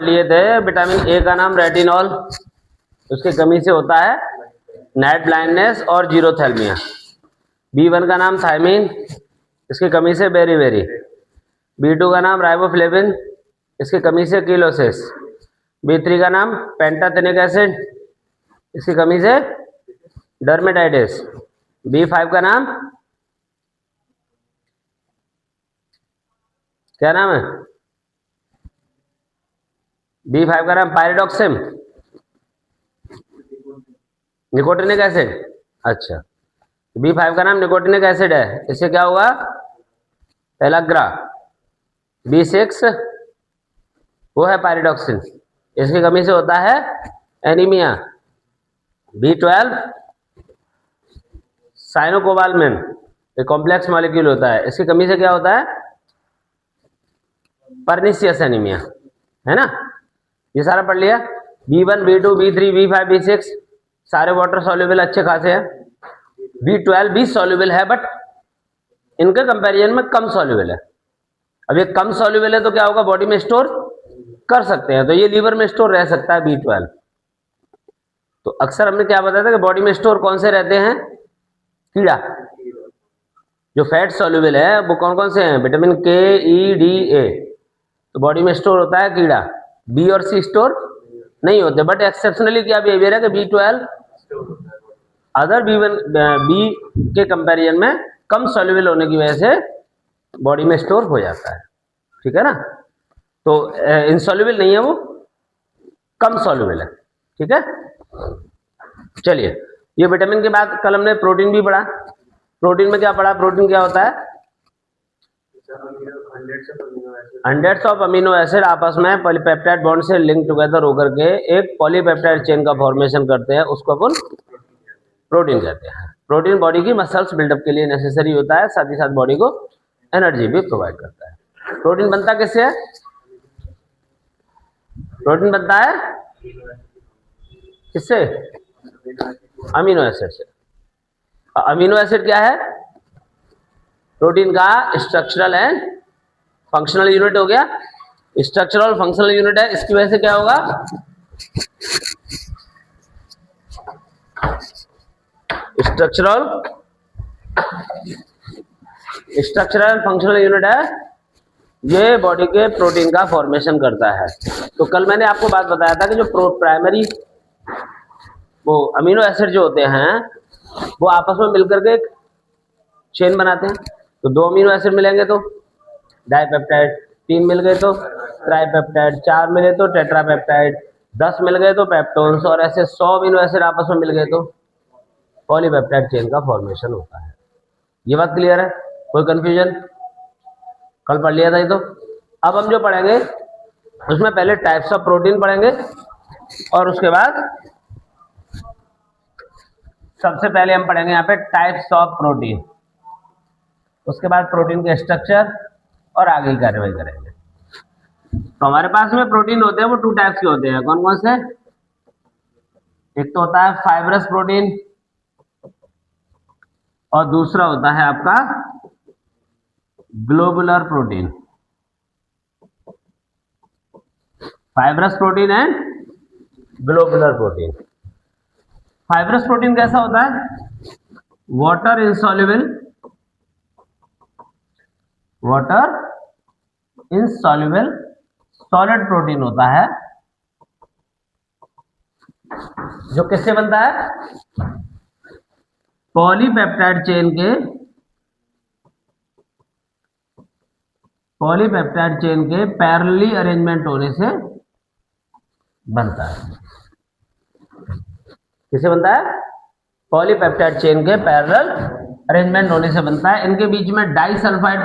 लिए थे vitamin A का नाम रेटिनॉल, उसकी कमी से होता है नाइट ब्लाइंडनेस और जीरोथैल्मिया। B1 का नाम थायमिन, इसकी कमी से बेरीबेरी। B2 का नाम राइबोफ्लेविन, इसकी कमी से किलोसिस। B3 का नाम पेंटाथेनिक एसिड, इसकी कमी से डर्मेटाइटिस। B5 का नाम क्या नाम है? B5 का नाम पायरिडॉक्सिन, निकोटिनिक एसिड। अच्छा, B5 का नाम निकोटिनिक एसिड है, इससे क्या होगा? एलाग्रा। B6 वो है पायरिडॉक्सिन, इसकी कमी से होता है एनीमिया। B12 साइनोकोबालमिन, एक कॉम्प्लेक्स मॉलिक्यूल होता है, इसकी कमी से क्या होता है? पर्निशियस एनीमिया, है ना। ये सारा पढ़ लिया। B1 B2 B3 B5 B6 सारे वाटर सॉल्युबल अच्छे खासे हैं। B12 भी सॉल्युबल है बट इनके कंपैरिजन में कम सॉल्युबल है। अब ये कम सॉल्युबल है तो क्या होगा? बॉडी में स्टोर कर सकते हैं, तो ये लीवर में स्टोर रह सकता है B12। तो अक्सर हमने क्या बताया था कि बॉडी में स्टोर कौन से रहते हैं? कीड़ा। जो फैट सॉल्युबल है वो कौन कौन से हैं? Vitamin K E D A, तो बॉडी में स्टोर होता है कीड़ा। B और C स्टोर नहीं होते, बट एक्सेप्शनली क्या बिहेवियर है कि B12 अदर B के कंपैरिजन में कम सॉल्युबल होने की वजह से बॉडी में स्टोर हो जाता है, ठीक है ना। तो इनसॉल्युबल नहीं है, वो कम सॉल्युबल है, ठीक है। चलिए, ये विटामिन के बाद कल हमने प्रोटीन भी पढ़ा। प्रोटीन में क्या पढ़ा? प्रोटीन क्या होता है? हंड्रेड्स ऑफ अमीनो एसिड आपस में पॉलीपेप्टाइड बॉन्ड से लिंक टुगेदर होकर के एक पॉलीपेप्टाइड चेन का फॉर्मेशन करते हैं, उसको अपन प्रोटीन कहते हैं। प्रोटीन बॉडी की मसल्स बिल्डअप के लिए नेसेसरी होता है, साथ ही साथ बॉडी को एनर्जी भी प्रोवाइड करता है। प्रोटीन बनता किससे है? प्रोटीन बनता है किससे? अमीनो एसिड से। अमीनो एसिड क्या है? प्रोटीन का स्ट्रक्चरल एंड फंक्शनल यूनिट हो गया। स्ट्रक्चरल और फंक्शनल यूनिट है, इसकी वजह से क्या होगा? स्ट्रक्चरल एंड फंक्शनल यूनिट है, ये बॉडी के प्रोटीन का फॉर्मेशन करता है। तो कल मैंने आपको बात बताया था कि जो प्राइमरी वो अमीनो एसिड जो होते हैं वो आपस में मिलकर के एक चेन बनाते हैं। तो 2 अमीनो एसिड मिलेंगे तो डाइपेप्टाइड, 3 मिल गए तो ट्राइपेप्टाइड, 4 मिले तो टेट्रापेप्टाइड, 10 मिल गए तो पेप्टोन्स, और ऐसे 100 अमीनो एसिड आपस में मिल गए तो पॉलीपेप्टाइड चेन का फॉर्मेशन होता है। ये बात क्लियर है? कोई कंफ्यूजन? कल पढ़ लिया था ये तो। अब हम जो पढ़ेंगे उसमें पहले टाइप्स ऑफ प्रोटीन पढ़ेंगे, और उसके बाद सबसे पहले हम पढ़ेंगे यहाँ पे टाइप्स ऑफ प्रोटीन, उसके बाद प्रोटीन के स्ट्रक्चर और आगे की कार्रवाई करेंगे। तो हमारे पास में प्रोटीन होते हैं वो 2 टाइप्स के होते हैं। कौन कौन से? एक तो होता है फाइब्रस प्रोटीन और दूसरा होता है आपका globular protein. Fibrous protein and globular protein. Fibrous protein कैसा होता है? वाटर इनसॉल्युबल सॉलिड प्रोटीन होता है, जो किससे बनता है? पॉलीपेप्टाइड चेन के पैरेलली अरेंजमेंट होने से बनता है। किससे बनता है? पॉलीपेप्टाइड चेन के पैरेलल अरेंजमेंट होने से बनता है। इनके बीच में डाइसल्फाइड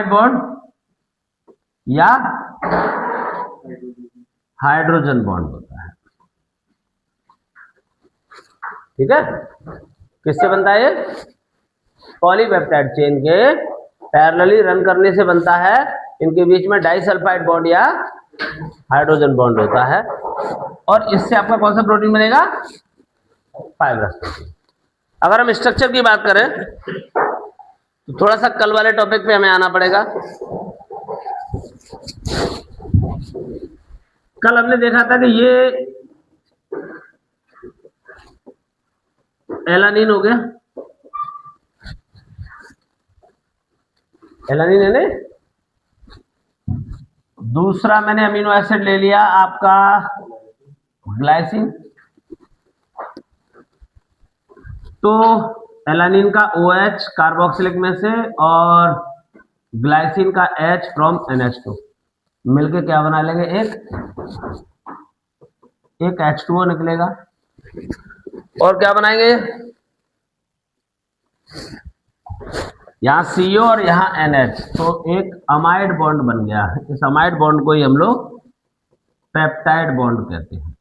बॉन्ड या हाइड्रोजन बॉन्ड होता है, ठीक है। किससे बनता है? ये पॉलीपेप्टाइड चेन के पैरेलली रन करने से बनता है। इनके बीच में डाइसल्फाइड बॉन्ड या हाइड्रोजन बॉन्ड होता है, और इससे आपका कौन सा प्रोटीन बनेगा? Fibrous protein. अगर हम स्ट्रक्चर की बात करें तो थोड़ा सा कल वाले टॉपिक पे हमें आना पड़ेगा। कल हमने देखा था कि ये एलानिन हो गया, एलानिन है ना। दूसरा मैंने अमीनो एसिड ले लिया आपका ग्लाइसिन। तो एलानिन का OH कार्बोक्सिलिक में से और ग्लाइसिन का H फ्रॉम NH2 मिलके क्या बना लेंगे, एक H2O निकलेगा। और क्या बनाएंगे, यहां CO और यहां NH, तो एक अमाइड बॉन्ड बन गया। इस अमाइड बॉन्ड को ही हम लोग पेप्टाइड बॉन्ड कहते हैं।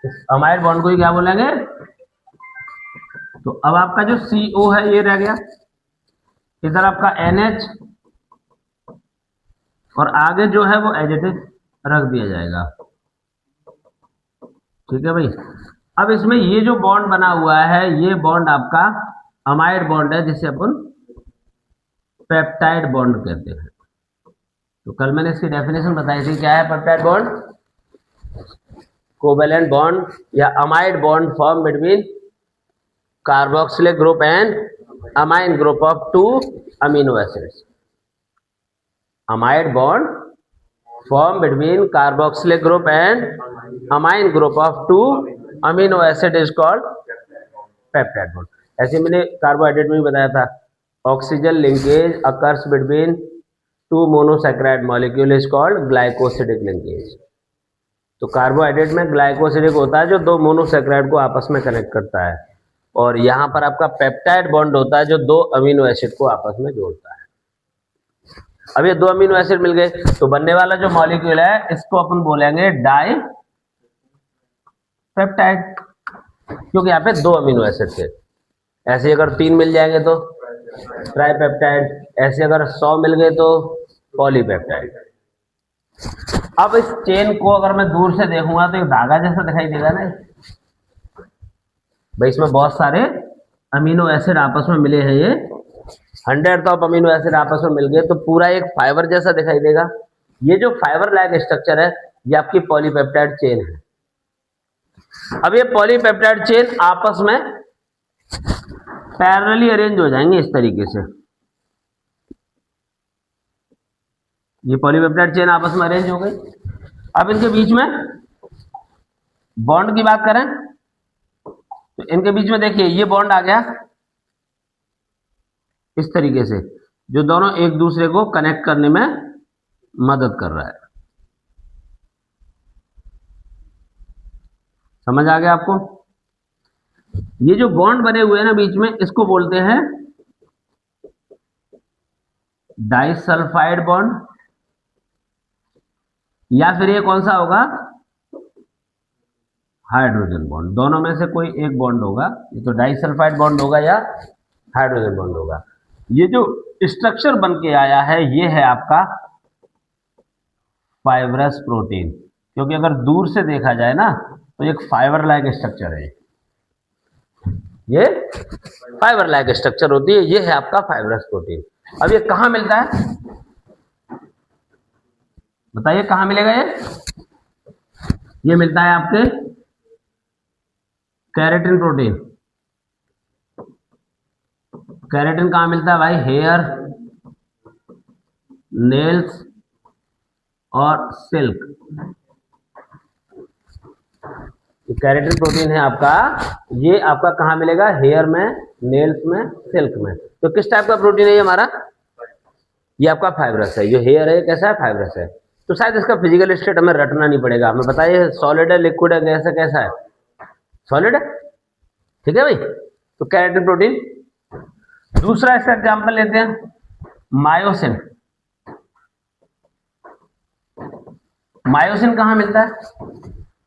इस अमाइड बॉन्ड को ही क्या बोलेंगे। तो अब आपका जो CO है ये रह गया, इधर आपका NH और आगे जो है वो एज इट इज रख दिया जाएगा। ठीक है भाई। अब इसमें ये जो बॉन्ड बना हुआ है ये बॉन्ड आपका अमाइड बॉन्ड है, जिसे अपन पेप्टाइड बॉन्ड कहते हैं। तो कल मैंने इसकी डेफिनेशन बताई थी, क्या है पेप्टाइड बॉन्ड, कोवेलेंट बॉन्ड या amide bond form between carboxylic group and amine group of 2 amino acids. Amide bond form between carboxylic group and amine group of 2 amino acid is called peptide bond. ऐसे मैंने carbohydrate में भी बताया था, oxygen linkage occurs between 2 monosaccharide molecule is called glycosidic linkage. तो carbohydrate में glycosidic होता है जो 2 मोनोसैकेराइड को आपस में कनेक्ट करता है, और यहां पर आपका पेप्टाइड बॉन्ड होता है जो 2 अमीनो एसिड को आपस में जोड़ता है। अब ये 2 अमीनो एसिड मिल गए, तो बनने वाला जो मॉलिक्यूल है इसको अपन बोलेंगे डाई पेप्टाइड, क्योंकि यहाँ पे 2 अमीनो एसिड थे। ऐसे अगर 3 मिल जाएंगे तो ट्राइपेप्टाइड, ऐसे अगर 100 मिल गए तो पॉलीपेप्टाइड। अब इस चेन को अगर मैं दूर से देखूंगा तो एक धागा जैसा दिखाई देगा ना भाई, इसमें बहुत सारे अमीनो एसिड आपस में मिले हैं। ये 100 टॉप अमीनो एसिड आपस में मिल गए तो पूरा एक फाइबर जैसा दिखाई देगा। ये जो फाइबर लाइक स्ट्रक्चर है ये आपकी पॉलीपेप्टाइड चेन है। अब ये पॉलीपेप्टाइड चेन आपस में पैरेलली अरेंज हो जाएंगे इस तरीके से। ये पॉलीपेप्टाइड चेन आपस में अरेंज हो गई। अब इनके बीच में बॉन्ड की बात करें तो इनके बीच में देखिए ये बॉन्ड आ गया इस तरीके से, जो दोनों एक दूसरे को कनेक्ट करने में मदद कर रहा है। समझ आ गया आपको। ये जो बॉन्ड बने हुए हैं ना बीच में, इसको बोलते हैं डाइसल्फाइड बॉन्ड, या फिर ये कौन सा होगा, हाइड्रोजन बॉन्ड। दोनों में से कोई एक बॉन्ड होगा, ये तो डाइसल्फाइड बॉन्ड होगा या हाइड्रोजन बॉन्ड होगा। ये जो स्ट्रक्चर बन के आया है ये है आपका फाइब्रस प्रोटीन, क्योंकि अगर दूर से देखा जाए ना तो एक फाइबर लाइक स्ट्रक्चर है, ये फाइबर लाइक स्ट्रक्चर होती है, ये है आपका फाइब्रस प्रोटीन। अब ये कहां मिलता है बताइए, कहां मिलेगा ये मिलता है आपके केराटिन प्रोटीन। केराटिन कहां मिलता है भाई, हेयर, नेल्स और सिल्क। केराटिन प्रोटीन है आपका, ये आपका कहाँ मिलेगा, हेयर में, नेल्स में, सिल्क में। तो किस टाइप का प्रोटीन है ये हमारा, ये आपका फाइब्रस है। ये हेयर है कैसा है, फाइब्रस है। तो शायद इसका फिजिकल स्टेट हमें रटना नहीं पड़ेगा, हमें बताइए सॉलिड है, लिक्विड है, गैस है, कैसा है, सॉलिड है। ठीक है भाई। तो केराटिन प्रोटीन। दूसरा इसका एग्जाम्पल लेते हैं मायोसिन। मायोसिन कहाँ मिलता है,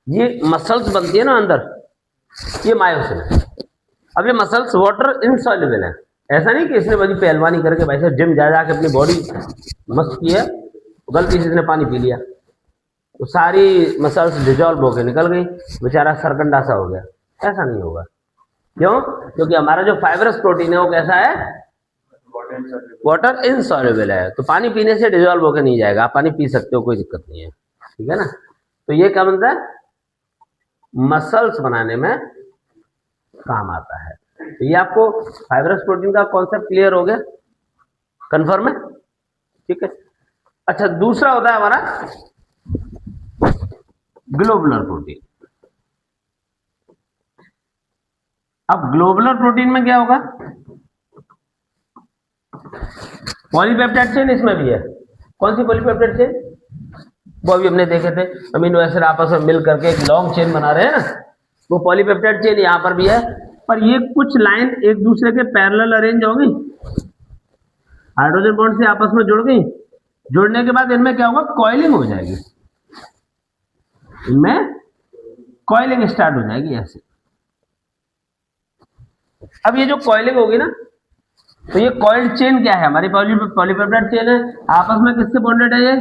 ये मसल्स बनती है ना अंदर, ये मायोसिन है। अब ये मसल्स वाटर इनसॉल्युबल है, ऐसा नहीं कि इसने बड़ी पहलवानी करके भाई साहब जिम जा जाके अपनी बॉडी मस्त की है, गलती से इसने पानी पी लिया तो सारी मसल्स डिजॉल्व होकर निकल गई, बेचारा सरकंडा सा हो गया। ऐसा नहीं होगा। क्यों? क्योंकि हमारा जो फाइब्रस प्रोटीन है वो कैसा है? वाटर इनसॉल्युबल है, तो पानी पीने से डिजोल्व होकर नहीं जाएगा, आप पानी पी सकते हो, कोई दिक्कत नहीं है, ठीक है ना। तो ये क्या बनता है? मसल्स बनाने में काम आता है। तो ये आपको फाइब्रस प्रोटीन का कॉन्सेप्ट क्लियर हो गया, कंफर्म है, ठीक है। अच्छा, दूसरा होता है हमारा ग्लोबुलर प्रोटीन। अब ग्लोबुलर प्रोटीन में क्या होगा? पॉलीपेप्टाइड चेन इसमें भी है। कौन सी पॉलीपेप्टाइड चेन? वो अभी हमने देखे थे, अमीनो एसिड आपस में मिल करके एक लॉन्ग चेन बना रहे हैं ना, वो पॉलीपेप्टाइड चेन यहां पर भी है। पर ये कुछ लाइन एक दूसरे के पैरेलल अरेंज हो गई, हाइड्रोजन बॉन्ड से आपस में जुड़ गई। जुड़ने के बाद इनमें क्या होगा? कॉइलिंग हो जाएगी, इनमें कॉइलिंग स्टार्ट हो जाएगी ऐसे। अब ये जो कॉइलिंग होगी ना, तो ये कॉइल्ड चेन क्या है? हमारी पॉलीपेप्टाइड चेन है, आपस में किससे बॉन्डेड है? ये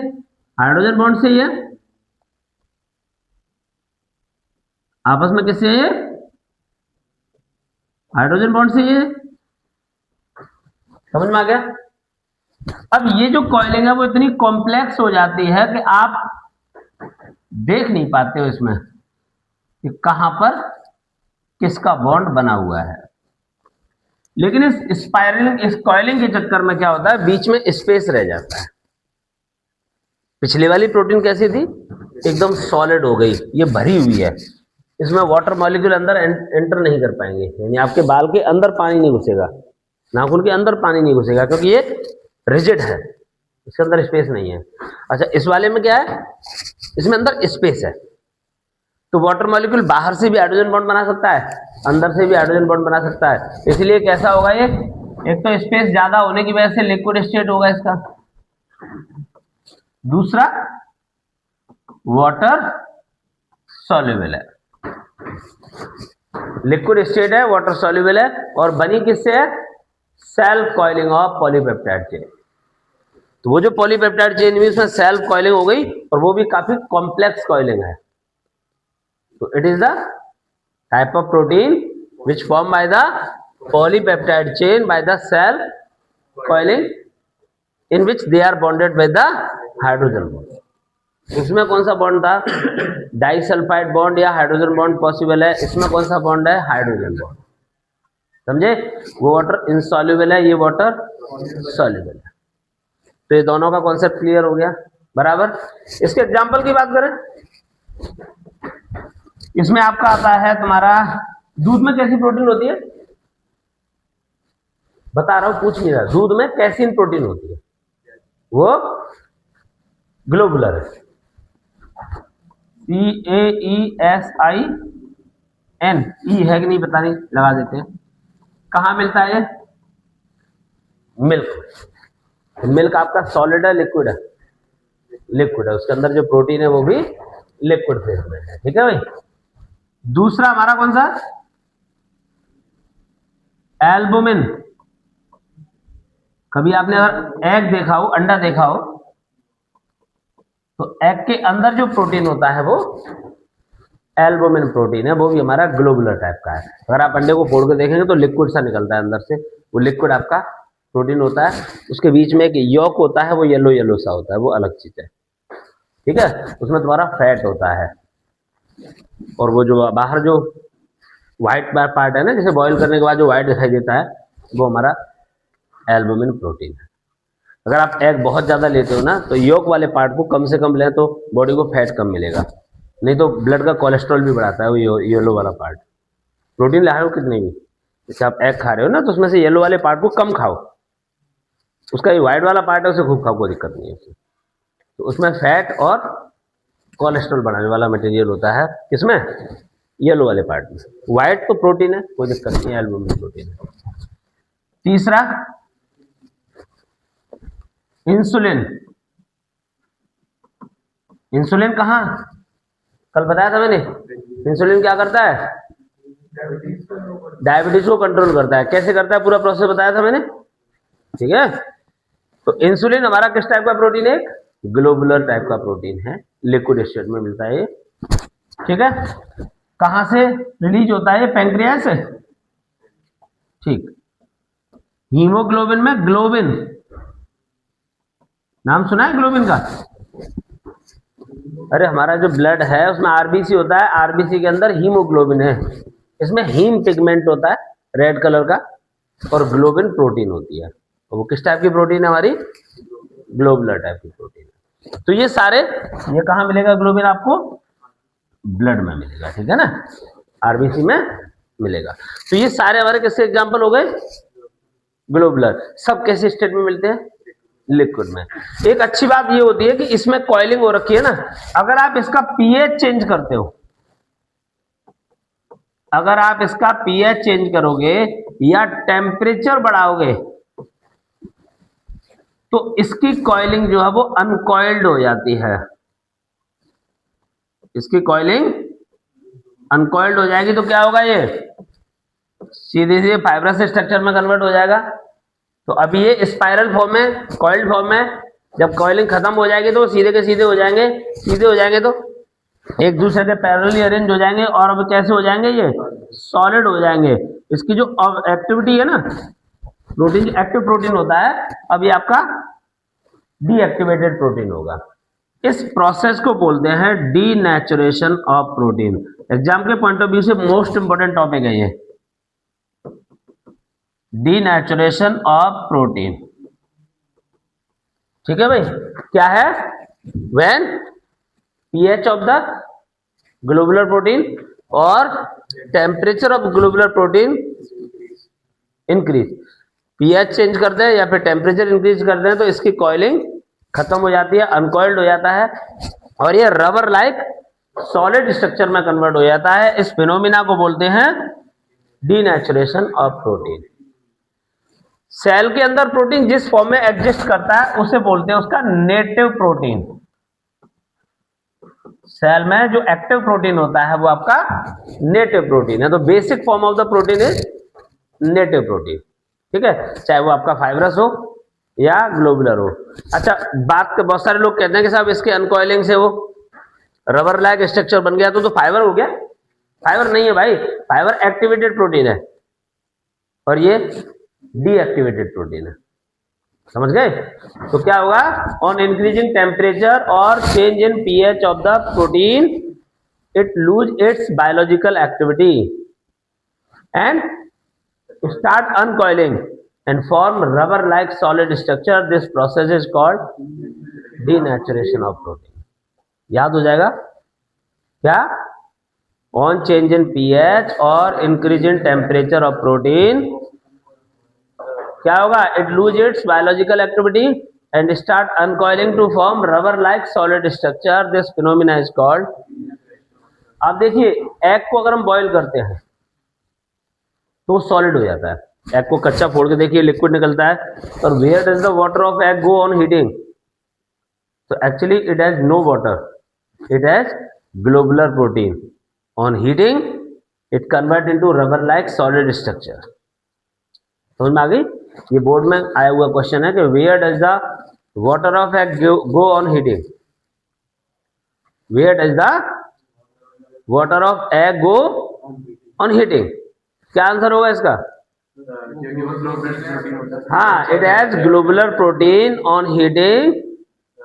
हाइड्रोजन बॉन्ड से ही है। आपस में किससे है? हाइड्रोजन बॉन्ड से ही है। समझ में आ गया? अब ये जो कॉइलिंग है वो इतनी कॉम्प्लेक्स हो जाती है कि आप देख नहीं पाते हो इसमें कि कहां पर किसका बॉन्ड बना हुआ है। लेकिन इस स्पाइरलिंग, इस कॉइलिंग के चक्कर में क्या होता है? बीच में स्पेस रह जाता है। पिछली वाली प्रोटीन कैसी थी? एकदम सॉलिड हो गई, ये भरी हुई है, इसमें वाटर मॉलिक्यूल अंदर एंटर नहीं कर पाएंगे, यानी आपके बाल के अंदर पानी नहीं घुसेगा, नाखून के अंदर पानी नहीं घुसेगा, क्योंकि ये रिजिड है, इसके अंदर स्पेस नहीं है। अच्छा, इस वाले में क्या है? इसमें अंदर स्पेस है, तो वाटर मॉलिक्यूल बाहर से भी हाइड्रोजन बॉन्ड बना सकता है, अंदर से भी हाइड्रोजन बॉन्ड बना सकता है। इसलिए कैसा होगा ये? एक तो स्पेस ज्यादा होने की वजह से लिक्विड स्टेट होगा इसका, दूसरा वाटर सॉल्युबल है, लिक्विड स्टेट है, वाटर सॉल्युबल है, और बनी किससे है? Self coiling of polypeptide chain. तो वो जो पॉलीपेप्टाइड चेन भी उसमें सेल्फ कॉइलिंग हो गई, और वो भी काफी कॉम्प्लेक्स कॉइलिंग है। तो it is the type of protein which formed by the polypeptide chain by the cell coiling in which they are bonded with the hydrogen bond. इसमें कौन सा बॉन्ड था? डाइसल्फाइड बॉन्ड या हाइड्रोजन बॉन्ड पॉसिबल है। इसमें कौन सा bond है? Hydrogen bond. समझे? वो वाटर इनसॉल्युबल है, ये वाटर सॉल्युबल है। तो ये दोनों का कॉन्सेप्ट क्लियर हो गया, बराबर। इसके एग्जाम्पल की बात करें, इसमें आपका आता है तुम्हारा, दूध में कैसी प्रोटीन होती है? बता रहा हूं, पूछ नहीं रहा। दूध में कैसीन प्रोटीन होती है? वो ग्लोबुलर है, CAESIN। ई है कि नहीं पता नहीं, लगा देते हैं। कहां मिलता है ये? मिल्क। मिल्क आपका सॉलिड है, लिक्विड है? लिक्विड है, उसके अंदर जो प्रोटीन है वो भी लिक्विड फेज में है, ठीक है भाई। दूसरा हमारा कौन सा? एल्बुमिन। कभी आपने अगर एग देखा हो, अंडा देखा हो, तो एग के अंदर जो प्रोटीन होता है वो एल्बुमिन प्रोटीन है, वो भी हमारा ग्लोबुलर टाइप का है। अगर आप अंडे को फोड़ के देखेंगे तो लिक्विड सा निकलता है अंदर से, वो लिक्विड आपका प्रोटीन होता है। उसके बीच में एक यॉक होता है, वो येलो येलो सा होता है, वो अलग चीज है, ठीक है। उसमें तुम्हारा फैट होता है, और वो जो बाहर जो व्हाइट पार्ट है ना, जैसे बॉईल करने के बाद जो व्हाइट दिखाई देता है, वो हमारा एल्बुमिन प्रोटीन है। अगर आप एग बहुत ज़्यादा लेते हो ना, तो योक वाले पार्ट को कम से कम लें तो बॉडी को फैट कम मिलेगा, नहीं तो ब्लड का कोलेस्ट्रॉल भी बढ़ाता है वो येलो वाला पार्ट। प्रोटीन ला रहे हो कितने भी, जैसे आप एग खा रहे हो ना, तो उसमें से येलो वाले पार्ट को कम खाओ, उसका ये व्हाइट वाला पार्ट है उसे खूब खाओ, कोई दिक्कत नहीं है उससे। तो उसमें फैट और कोलेस्ट्रॉल बढ़ाने वाला मटेरियल होता है, किसमें? येलो वाले पार्ट में। व्हाइट तो प्रोटीन है, कोई दिक्कत नहीं है, एल्बुमिन प्रोटीन है। तीसरा इंसुलिन। इंसुलिन कहाँ? कल बताया था मैंने, इंसुलिन क्या करता है? डायबिटीज को कंट्रोल करता है। कैसे करता है? पूरा प्रोसेस बताया था मैंने, ठीक है। तो इंसुलिन हमारा किस टाइप का प्रोटीन है? ग्लोबुलर टाइप का प्रोटीन है, लिक्विड स्टेट में मिलता है ये, ठीक है। कहां से रिलीज होता है? पैंक्रियास से, ठीक। हीमोग्लोबिन में ग्लोबिन, नाम सुना है ग्लोबिन का? अरे हमारा जो ब्लड है उसमें आरबीसी होता है, आरबीसी के अंदर हीमोग्लोबिन है, इसमें हीम पिगमेंट होता है रेड कलर का, और ग्लोबिन प्रोटीन होती है। तो वो किस टाइप की प्रोटीन है हमारी? ग्लोबुलर टाइप की प्रोटीन है। तो ये सारे, ये कहाँ मिलेगा ग्लोबिन आपको? ब्लड में मिलेगा, ठीक है ना, आरबीसी में मिलेगा। तो ये सारे हमारे किसके एग्जांपल हो गए? ग्लोबुलर। सब कैसे स्टेट में मिलते हैं? लिक्विड में। एक अच्छी बात ये होती है कि इसमें कॉइलिंग हो रखी है ना, अगर आप इसका पीएच चेंज करते हो, अगर आप इसका पीएच चेंज करोगे या टेम्परेचर बढ़ाओगे तो इसकी कॉइलिंग जो है वो अनकॉइल्ड हो जाती है। इसकी कॉइलिंग अनकॉइल्ड हो जाएगी तो क्या होगा? ये सीधे सीधे फाइब्रस स्ट्रक्चर में कन्वर्ट हो जाएगा। तो अभी ये स्पाइरल फॉर्म में, कॉइल्ड फॉर्म में, जब कॉइलिंग खत्म हो जाएगी तो सीधे के सीधे हो जाएंगे, सीधे हो जाएंगे तो एक दूसरे के पैरेलली अरेंज हो जाएंगे, और अब कैसे हो जाएंगे? ये सॉलिड हो जाएंगे। इसकी जो एक्टिविटी है ना, प्रोटीन जो एक्टिव प्रोटीन होता है, अब ये आपका डीएक्टिवेटेड प्रोटीन होगा। इस प्रोसेस को बोलते हैं डीनेचुरेशन ऑफ प्रोटीन। एग्जाम के पॉइंट ऑफ व्यू से मोस्ट इंपोर्टेंट टॉपिक है ये, डीनेचुरेशन ऑफ प्रोटीन। ठीक है भाई, क्या है? When pH of the globular protein और temperature of globular protein increase, pH change करते हैं या फिर टेम्परेचर इंक्रीज करते हैं तो इसकी कॉइलिंग खत्म हो जाती है, अनकॉइल्ड हो जाता है, और ये रबर लाइक सॉलिड स्ट्रक्चर में कन्वर्ट हो जाता है। इस फिनोमिना को बोलते हैं डीनेचुरेशन ऑफ प्रोटीन। सेल के अंदर प्रोटीन जिस फॉर्म में एग्जिस्ट करता है उसे बोलते हैं उसका नेटिव प्रोटीन। सेल में जो एक्टिव प्रोटीन होता है वो आपका नेटिव प्रोटीन है। तो basic form of the protein is native protein, ठीक है, चाहे वो आपका फाइब्रस हो या ग्लोबुलर हो। अच्छा, बात के बहुत सारे लोग कहते हैं कि साहब इसके अनकॉइलिंग से वो रबर लाइक स्ट्रक्चर बन गया तो फाइबर हो गया। फाइबर नहीं है भाई, फाइबर एक्टिवेटेड प्रोटीन है और ये डीएक्टिवेटेड प्रोटीन है। समझ गए? तो क्या होगा? ऑन इंक्रीजिंग टेम्परेचर और change in pH of the protein it lose its biological activity and start uncoiling and form rubber like solid structure. This process is called denaturation of protein. याद हो जाएगा क्या? On change in pH और increase in temperature of protein क्या होगा? It lose its biological activity and start uncoiling to form rubber like solid structure. This phenomena is called, आप देखिए egg को अगर हम बॉईल करते हैं तो सॉलिड हो जाता है। एग को कच्चा फोड़ के देखिए लिक्विड निकलता है, और where does the water of egg go on heating? तो actually it has no water, it has globular protein. On heating it convert into rubber like solid structure. समझ में आ गई? ये बोर्ड में आया हुआ क्वेश्चन है कि where does the water of egg go on heating? Where does the water of egg go on heating? क्या आंसर होगा इसका? हाँ, it has globular protein, on heating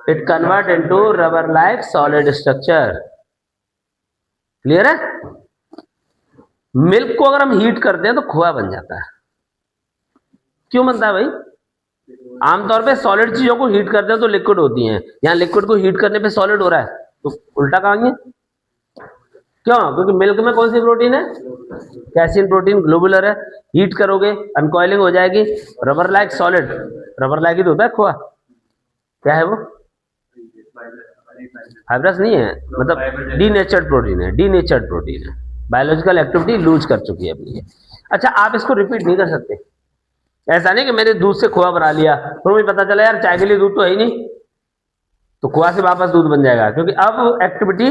it convert into rubber like solid structure. Clear है? Milk को अगर हम heat करते हैं तो खोआ बन जाता है। क्यों बनता है भाई? आमतौर पे सॉलिड चीजों को हीट करते हैं तो लिक्विड होती हैं, यहाँ लिक्विड को हीट करने पे सॉलिड हो रहा है, तो उल्टा कहेंगे क्यों? क्योंकि मिल्क में कौन सी प्रोटीन है? कैसिन प्रोटीन, ग्लोबुलर है। हीट करोगे अनकॉइलिंग हो जाएगी, rubber like solid, rubber like he तो होता है खोआ। क्या है वो? फाइब्रस नहीं है, मतलब डीनेचर्ड प्रोटीन है, डीनेचर्ड प्रोटीन है, बायोलॉजिकल एक्टिविटी लूज कर चुकी है अपनी। अच्छा, आप इसको रिपीट नहीं कर सकते। ऐसा नहीं कि मैंने दूध से खोआ बना लिया तो मुझे पता चला यार चाय के लिए दूध तो है ही नहीं, तो खोआ से वापस दूध बन जाएगा, क्योंकि अब एक्टिविटी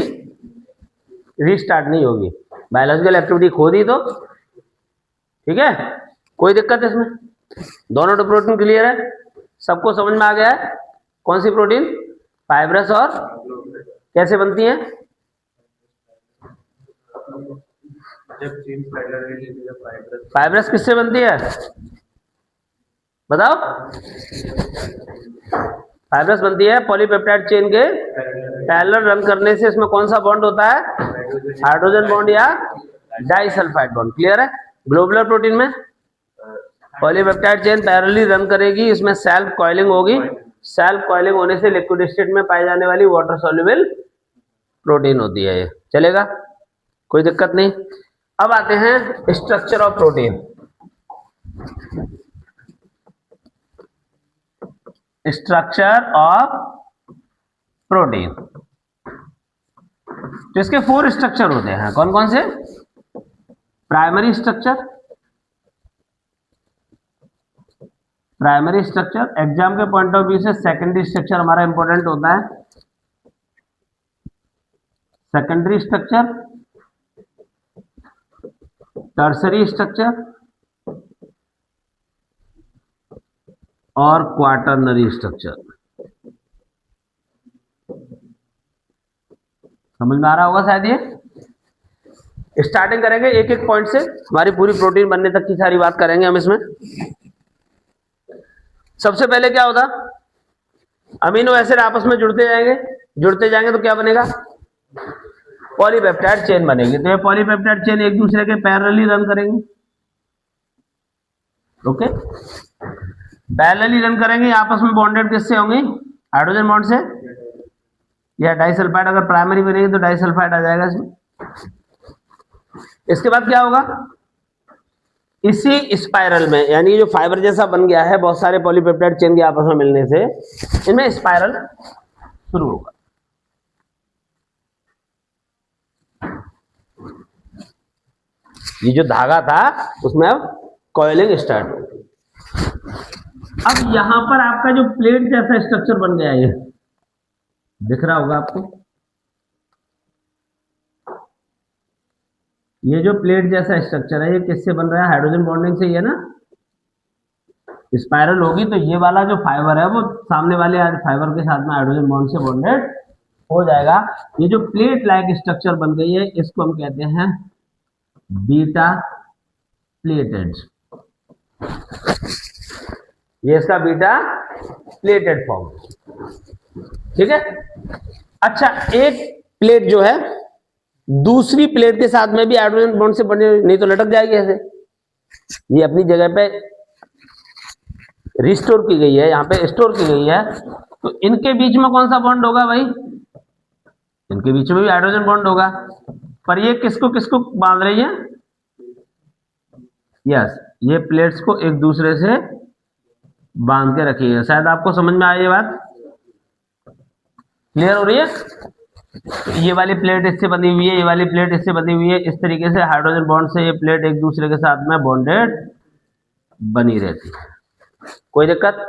रीस्टार्ट नहीं होगी, बायोलॉजिकल एक्टिविटी खो दी तो। ठीक है, कोई दिक्कत है इसमें? दोनों तो प्रोटीन क्लियर है, सबको समझ में आ गया है कौन सी प्रोटीन फाइब्रस और कैसे बनती है? जब चेन फाइब्रस किससे बनती है बताओ? फाइब्रस बनती है पॉलीपेप्टाइड चेन के पैरेलल रन करने से। इसमें कौन सा बॉन्ड होता है? हाइड्रोजन बॉन्ड या डाइसल्फाइड बॉन्ड। क्लियर है? ग्लोबुलर प्रोटीन में पॉलीपेप्टाइड चेन पैरेलली रन करेगी, इसमें सेल्फ कॉइलिंग होगी। सेल्फ कॉइलिंग होने से लिक्विड स्टेट में पाई जाने वाली वाटर सॉल्युबल प्रोटीन होती है। ये चलेगा, कोई दिक्कत नहीं। अब आते हैं structure of protein. Structure of protein, तो इसके 4 स्ट्रक्चर होते हैं। कौन कौन से? Primary structure, primary structure exam के पॉइंट ऑफ व्यू से सेकेंडरी स्ट्रक्चर हमारा इंपॉर्टेंट होता है। सेकेंडरी स्ट्रक्चर, टर्सरी स्ट्रक्चर और क्वाटरनरी स्ट्रक्चर। समझ में आ रहा होगा शायद। ये स्टार्टिंग करेंगे एक एक पॉइंट से, हमारी पूरी प्रोटीन बनने तक की सारी बात करेंगे हम इसमें। सबसे पहले क्या होता? अमीनो एसिड आपस में जुड़ते जाएंगे तो क्या बनेगा? पॉलीपेप्टाइड चेन बनेगी। तो ये पॉलीपेप्टाइड चेन एक दूसरे के पैरेलली रन करेंगे। ओके, पैरेलली रन करेंगे। आपस में बॉन्डेड किससे होंगी? हाइड्रोजन बॉन्ड से या डाइसल्फाइड। अगर प्राइमरी बनेगी तो डाइसल्फाइड आ जाएगा इसमें। इसके बाद क्या होगा? इसी स्पाइरल में, यानी जो फाइबर जैसा बन गया है बहुत सारे पॉलीपेप्टाइड चेन के आपस में मिलने से, इनमें स्पाइरल शुरू होगा। ये जो धागा था उसमें अब कॉइलिंग स्टार्ट होगी। अब यहां पर आपका जो प्लेट जैसा स्ट्रक्चर बन गया है, ये दिख रहा होगा आपको। ये जो प्लेट जैसा स्ट्रक्चर है ये किससे बन रहा है? हाइड्रोजन बॉन्डिंग से ही है ना। स्पाइरल होगी तो ये वाला जो फाइबर है वो सामने वाले फाइबर के साथ में हाइड्रोजन बॉन्ड से बॉन्डेड हो जाएगा। ये जो प्लेट लाइक स्ट्रक्चर बन गई है इसको हम कहते हैं बीटा प्लेटेड। ये इसका बीटा प्लेटेड फॉर्म, ठीक है। अच्छा, एक प्लेट जो है दूसरी प्लेट के साथ में भी हाइड्रोजन बॉन्ड से बने, नहीं तो लटक जाएगी ऐसे। ये अपनी जगह पे रिस्टोर की गई है, यहाँ पे स्टोर की गई है। तो इनके बीच में कौन सा बॉन्ड होगा भाई? इनके बीच में भी हाइड्रोजन बॉन्ड होगा। पर ये किसको किसको बांध रही है? यस, ये प्लेट्स को एक दूसरे से बांध के रखी है। शायद आपको समझ में आया ये बात, क्लियर हो रही है। ये वाली प्लेट इससे बनी हुई है, ये वाली प्लेट इससे बनी हुई है। इस तरीके से हाइड्रोजन बॉन्ड से ये प्लेट एक दूसरे के साथ में बॉन्डेड बनी रहती है, कोई दिक्कत।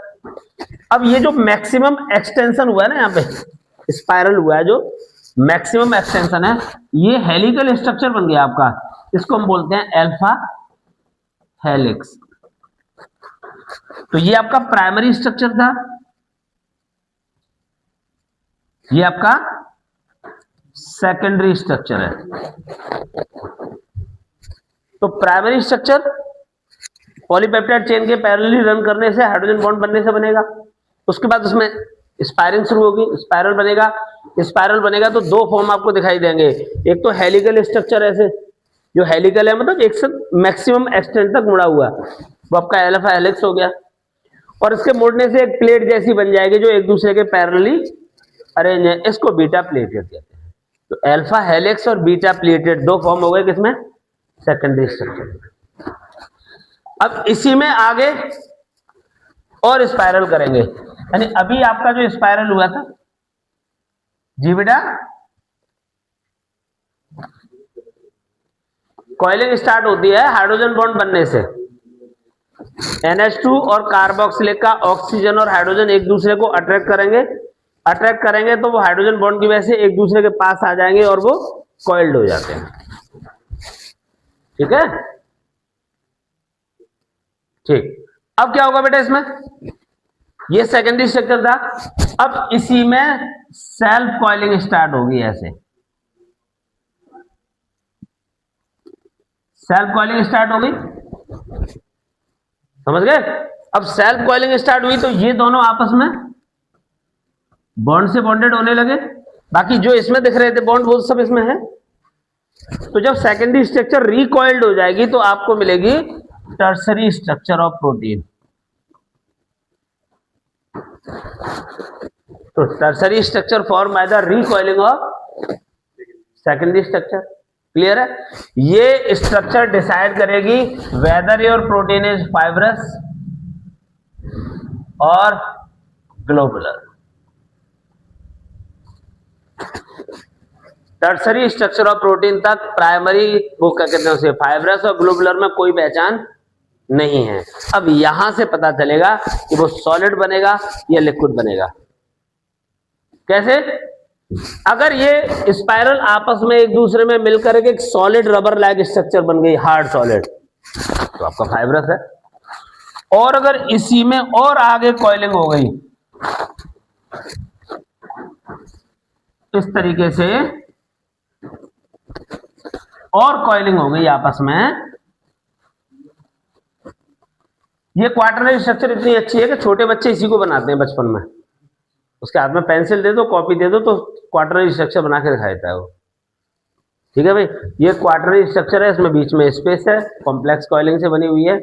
अब ये जो मैक्सिमम एक्सटेंशन हुआ है ना, यहाँ पे स्पाइरल हुआ है, जो मैक्सिमम एक्सटेंशन है, ये हेलिकल स्ट्रक्चर बन गया आपका। इसको हम बोलते हैं अल्फा हेलिक्स। तो ये आपका प्राइमरी स्ट्रक्चर था, ये आपका सेकेंडरी स्ट्रक्चर है। तो प्राइमरी स्ट्रक्चर पॉलीपेप्टाइड चेन के पैरेलली रन करने से हाइड्रोजन बॉन्ड बनने से बनेगा। उसके बाद उसमें स्पाइरिंग शुरू होगी, स्पाइरल बनेगा। स्पाइरल बनेगा तो दो फॉर्म आपको दिखाई देंगे। एक तो हेलिकल स्ट्रक्चर, ऐसे जो हेलिकल है मतलब एक से मैक्सिमम एक्सटेंट तक मुड़ा हुआ, वो आपका अल्फा हेलिक्स हो गया। और इसके मुड़ने से एक प्लेट जैसी बन जाएगी जो एक दूसरे के पैरेलली अरेंज है, इसको बीटा प्लेटेड कहते हैं। तो अल्फा हेलिक्स और बीटा प्लेटेड दो फॉर्म हो गए किसमें? Secondary structure. अब इसी में आगे और स्पाइरल करेंगे, यानी अभी आपका जो स्पाइरल हुआ था जी बेटा, कॉइलिंग स्टार्ट होती है हाइड्रोजन बॉन्ड बनने से। NH2 और कार्बोक्सिलिक का ऑक्सीजन और हाइड्रोजन एक दूसरे को अट्रैक्ट करेंगे तो वो हाइड्रोजन बॉन्ड की वजह से एक दूसरे के पास आ जाएंगे और वो कॉइल्ड हो जाते हैं, ठीक है। ठीक, अब क्या होगा बेटा इसमें? ये सेकेंडरी स्ट्रक्चर था। अब इसी में सेल्फ कॉइलिंग स्टार्ट होगी ऐसे। सेल्फ कॉइलिंग स्टार्ट हो गई, समझ गए। अब सेल्फ कॉइलिंग स्टार्ट हुई तो ये दोनों आपस में बॉन्ड से बॉन्डेड होने लगे, बाकी जो इसमें दिख रहे थे बॉन्ड वो सब इसमें है। तो जब सेकेंडरी स्ट्रक्चर रिकॉइल्ड हो जाएगी तो आपको मिलेगी टर्सरी स्ट्रक्चर ऑफ प्रोटीन। तो tertiary structure form by the recoiling of secondary structure. Clear है। ये स्ट्रक्चर डिसाइड करेगी whether your protein is fibrous or globular. Tertiary structure of protein तक प्राइमरी वो क्या कहते हैं उसे फाइब्रस और ग्लोबुलर में कोई पहचान नहीं है। अब यहां से पता चलेगा कि वो सॉलिड बनेगा या लिक्विड बनेगा। कैसे? अगर ये स्पाइरल आपस में एक दूसरे में मिलकर एक सॉलिड रबर लाइक स्ट्रक्चर बन गई, हार्ड सॉलिड, तो आपका फाइब्रस है। और अगर इसी में और आगे कॉइलिंग हो गई इस तरीके से, और कॉइलिंग हो गई आपस में, ये क्वार्टरनरी स्ट्रक्चर इतनी अच्छी है कि छोटे बच्चे इसी को बनाते हैं बचपन में। उसके हाथ में पेंसिल दे दो, कॉपी दे दो, तो क्वार्टरनरी स्ट्रक्चर बना के दिखा देता है वो। ठीक है भाई, ये क्वार्टरनरी स्ट्रक्चर है, इसमें बीच में स्पेस है, कॉम्प्लेक्स कॉइलिंग से बनी हुई है।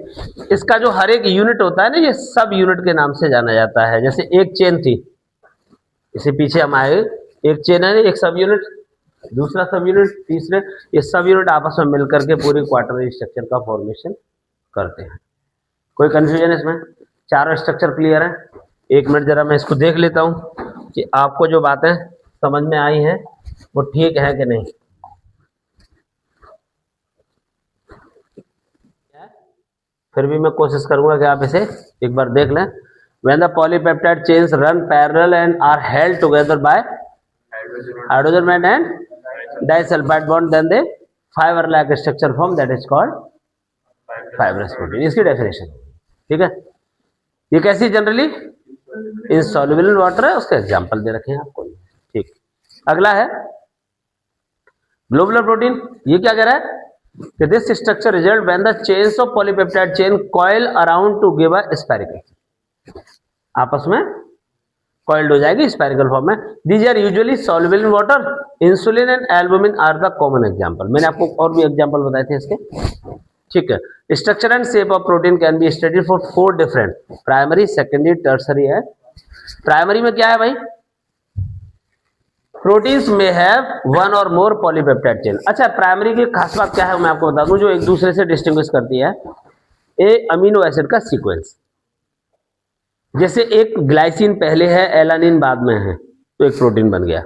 इसका जो हर एक यूनिट होता है ना, ये सब यूनिट के नाम से जाना जाता है। जैसे एक चेन थी, इसे पीछे हम आए, एक चेन है, एक सब यूनिट, दूसरा सब यूनिट, तीसरे, ये सब यूनिट आपस में मिलकर के पूरी क्वार्टरनरी स्ट्रक्चर का फॉर्मेशन करते हैं। कोई कंफ्यूजन इसमें? चारों स्ट्रक्चर क्लियर है? एक मिनट जरा मैं इसको देख लेता हूं कि आपको जो बातें समझ में आई हैं वो ठीक है कि नहीं। फिर भी मैं कोशिश करूंगा कि आप इसे एक बार देख लें। When the polypeptide chains run parallel and are held together by hydrogen bond and disulfide bond, then they fiber-like structure form that is called fibrous protein। इसकी डेफिनेशन, ठीक है। ये कैसी जनरली इनसॉल्युबल इन वाटर है, उसका example दे रखे हैं आपको। ठीक, अगला है ग्लोबुलर प्रोटीन। ये क्या कह रहा है कि this structure result when the chains of polypeptide chain coil around to give a spherical, आपस में कॉइल्ड हो जाएगी स्फेरिकल फॉर्म में। These are usually soluble in water. Insulin and albumin are the common example. मैंने आपको और भी example बताए थे इसके, ठीक है। Structure and shape of protein can be studied for 4 different, primary, secondary, tertiary है। प्राइमरी में क्या है भाई? प्रोटीन्स में हैव 1 और मोर पॉलीपेप्टाइड चेन। अच्छा, प्राइमरी की खास बात क्या है मैं आपको बता दूं, जो एक दूसरे से डिस्टिंग्विश करती है, ए अमीनो एसिड का सीक्वेंस। जैसे एक ग्लाइसिन पहले है, एलानिन बाद में है, तो एक प्रोटीन बन गया,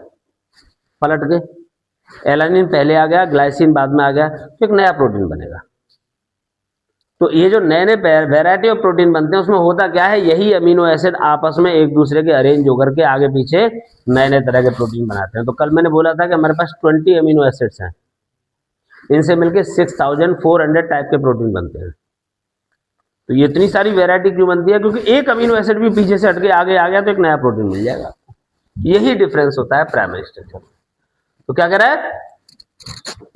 पलट के एलानिन पहले आ गया, ग्लाइसिन बाद में आ गया, तो एक नया प्रोटीन बनेगा। तो ये जो नए नए वैरायटी ऑफ प्रोटीन बनते हैं उसमें होता क्या है, यही अमीनो एसिड आपस में एक दूसरे के अरेंज होकर के आगे पीछे नए नए तरह के प्रोटीन बनाते हैं। तो कल मैंने बोला था कि हमारे पास 20 अमीनो एसिड्स हैं, इनसे मिलके 6400 टाइप के प्रोटीन बनते हैं। तो ये इतनी सारी वैरायटी क्यों बनती है? क्योंकि एक अमीनो एसिड भी पीछे से हटके आगे आ गया तो एक नया प्रोटीन मिल जाएगा। यही डिफरेंस होता है प्राइमरी स्ट्रक्चर। तो क्या कह रहा है,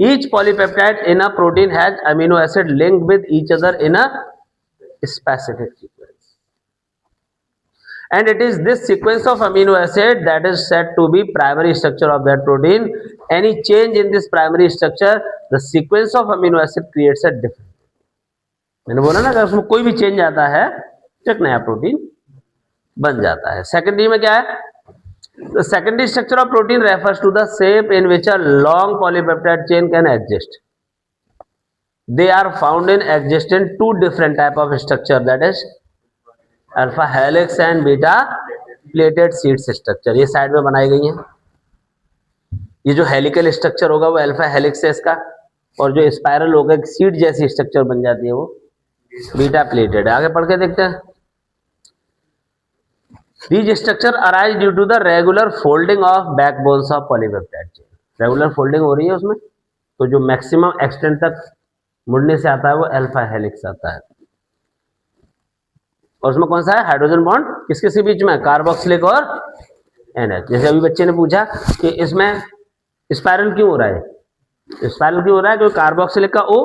each polypeptide in a protein has amino acid linked with each other in a specific sequence, and it is this sequence of amino acid that is said to be primary structure of that protein. Any change in this primary structure, the sequence of amino acid creates a different, मैंने बोला ना, अगर उसमें कोई भी change आता है तो एक नया प्रोटीन बन जाता है। सेकेंडरी में क्या है? The secondary structure of protein refers to the shape in which a long polypeptide chain can exist. They are found in existing 2 different type of structure, that is alpha helix and beta plated sheet structure। ये side में बनाई गई हैं। ये जो helical structure होगा वो alpha helix है इसका, और जो स्पाइरल होगा एक सीट जैसी स्ट्रक्चर बन जाती है वो बीटा प्लेटेड है। आगे पढ़ के देखते हैं। These structure arise due to the regular folding of backbones of polypeptide chain। Regular folding हो रही है उसमें, तो जो मैक्सिमम एक्सटेंट तक मुड़ने से आता है वो अल्फा हेलिक्स आता है। और उसमें कौन सा है? हाइड्रोजन बॉन्ड किस किस के बीच में? कार्बोक्सिलिक और NH। जैसे अभी बच्चे ने पूछा कि इसमें स्पाइरल क्यों हो रहा है, स्पाइरल क्यों हो रहा है? क्योंकि कार्बोक्सिलिक का O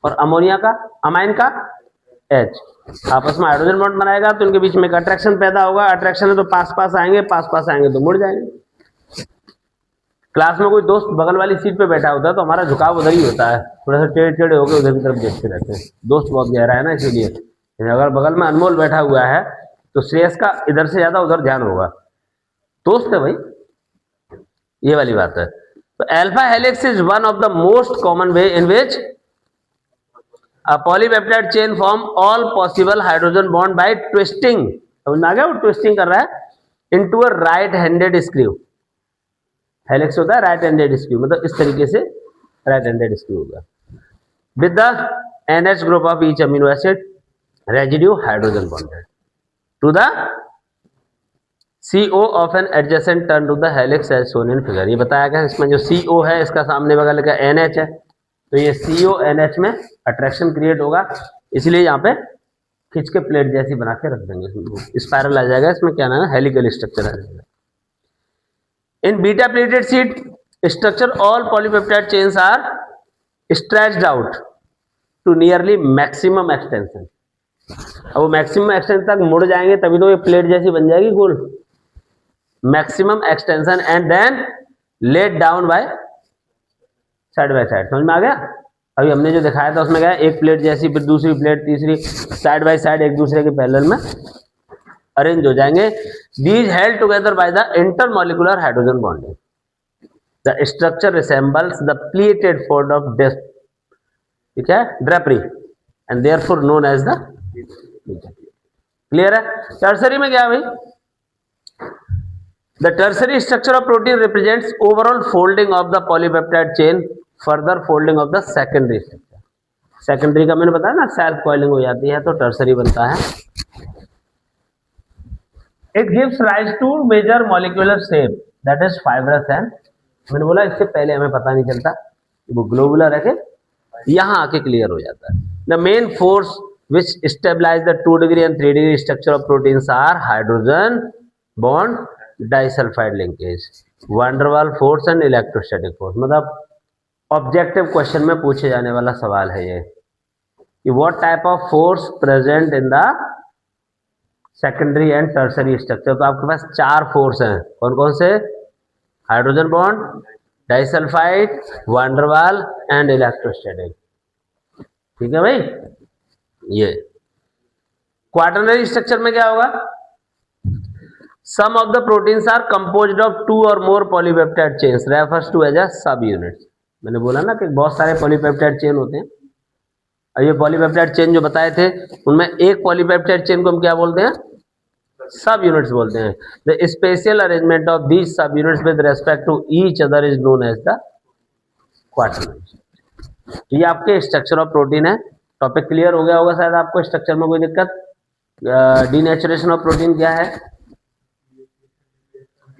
और अमोनिया का, अमाइन का H, आपस में हाइड्रोजन बॉन्ड बनाएगा तो उनके बीच में एक अट्रैक्शन पैदा होगा। अट्रैक्शन है तो पास पास आएंगे तो मुड़ जाएंगे। क्लास में कोई दोस्त बगल वाली सीट पे बैठा होता है तो हमारा झुकाव उधर ही होता है, थोड़ा सा टेढ़े टेढ़े होकर उधर की तरफ देखते रहते हैं। दोस्त बहुत गहरा है ना, इसीलिए अगर बगल में अनमोल बैठा हुआ है तो श्रेयस का इधर से ज्यादा उधर ध्यान होगा, दोस्त है भाई, ये वाली बात है। तो alpha helix is one of the most common way in which a polypeptide chain form all possible hydrogen bond by twisting, समझ में आ गया, वो ट्विस्टिंग कर रहा है, into a right handed screw. Helix होता है राइट हैंडेड स्क्रू, मतलब इस तरीके से राइट हैंडेड स्क्रू होगा। With the NH group of each amino acid residue hydrogen bonded to the CO of an adjacent turn to the helix as shown in figure. ये बताया गया इसमें जो CO है इसका सामने बगल का NH है, तो ये CO NH में अट्रैक्शन क्रिएट होगा, इसलिए यहाँ पे खींच के प्लेट जैसी बना के रख देंगे, स्पाइरल आ जाएगा, इसमें क्या नाम है, हेलिकल स्ट्रक्चर आ जाएगा। In beta plated sheet structure, all polypeptide chains are stretched out to nearly maximum extension। अब वो मैक्सिमम एक्सटेंशन तक मुड़ जाएंगे तभी तो ये प्लेट जैसी बन जाएगी गोल, maximum extension and then laid down by side by side. समझ में आ गया? अभी हमने जो दिखाया था उसमें क्या है, एक प्लेट जैसी, फिर दूसरी प्लेट, तीसरी, साइड बाय साइड एक दूसरे के पैरेलल में अरेंज हो जाएंगे। These held together by the intermolecular hydrogen bonding. The structure resembles the pleated fold of disc, ठीक है, drapery, and therefore known as the clear है। टर्सरी में क्या है भाई? The tertiary structure of protein represents overall folding of the polypeptide chain, further folding of the secondary structure। Secondary का मैंने बताया ना, सेल्फ कॉइलिंग हो जाती है तो टर्सरी बनता है। It gives rise to major molecular shape that is fibrous and, मैंने बोला इससे पहले हमें पता नहीं चलता, वो ग्लोबुलर है कि यहाँ आके क्लियर हो जाता है। The main force which stabilize the 2 degree and 3 degree structure of proteins are hydrogen bond disulfide linkage, van der Waals force and electrostatic force। मतलब ऑब्जेक्टिव क्वेश्चन में पूछे जाने वाला सवाल है ये कि what type of force present in the secondary and tertiary structure. तो आपके पास 4 फोर्स हैं, कौन कौन से? Hydrogen bond, disulphide, van der Waals and electrostatic. ठीक है भाई। ये क्वाटरनरी स्ट्रक्चर में क्या होगा? Some of the proteins are composed of 2 or more polypeptide chains refers to as a subunits. मैंने बोला ना कि बहुत सारे पॉलीपेप्टाइड चेन होते हैं, और ये पॉलीपेप्टाइड चेन जो बताए थे उनमें एक पॉलीपेप्टाइड चेन को हम क्या बोलते हैं? सब यूनिट्स बोलते हैं। The special arrangement of these subunits with respect to each other is known as the quaternary. ये आपके स्ट्रक्चर ऑफ प्रोटीन है। टॉपिक क्लियर हो गया होगा शायद आपको, स्ट्रक्चर में कोई दिक्कत? डीनेचुरेशन ऑफ प्रोटीन क्या है?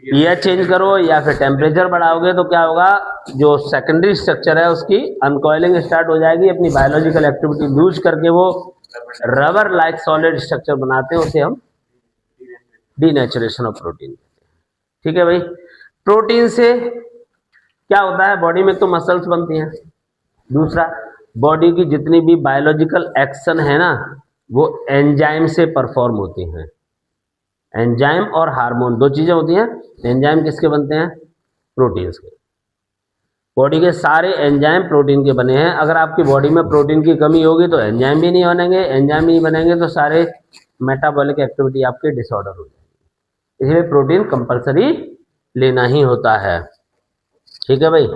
पीएच चेंज करो या फिर टेम्परेचर बढ़ाओगे तो क्या होगा, जो सेकेंडरी स्ट्रक्चर है उसकी अनकॉइलिंग स्टार्ट हो जाएगी, अपनी बायोलॉजिकल एक्टिविटी यूज करके वो रबर लाइक सॉलिड स्ट्रक्चर बनाते हैं, उसे हम डीनेचुरेशन ऑफ प्रोटीन। ठीक है भाई। प्रोटीन से क्या होता है, बॉडी में तो मसल्स बनती हैं, दूसरा बॉडी की जितनी भी बायोलॉजिकल एक्शन है ना वो एंजाइम से परफॉर्म होती हैं। एंजाइम और हार्मोन 2 चीजें होती हैं। एंजाइम किसके बनते हैं? प्रोटीन्स के। बॉडी के सारे एंजाइम प्रोटीन के बने हैं। अगर आपकी बॉडी में प्रोटीन की कमी होगी तो एंजाइम भी नहीं बनेंगे, एंजाइम नहीं बनेंगे तो सारे मेटाबॉलिक एक्टिविटी आपके डिसऑर्डर हो जाएगी। इसलिए प्रोटीन कंपलसरी लेना ही होता है। ठीक है भाई।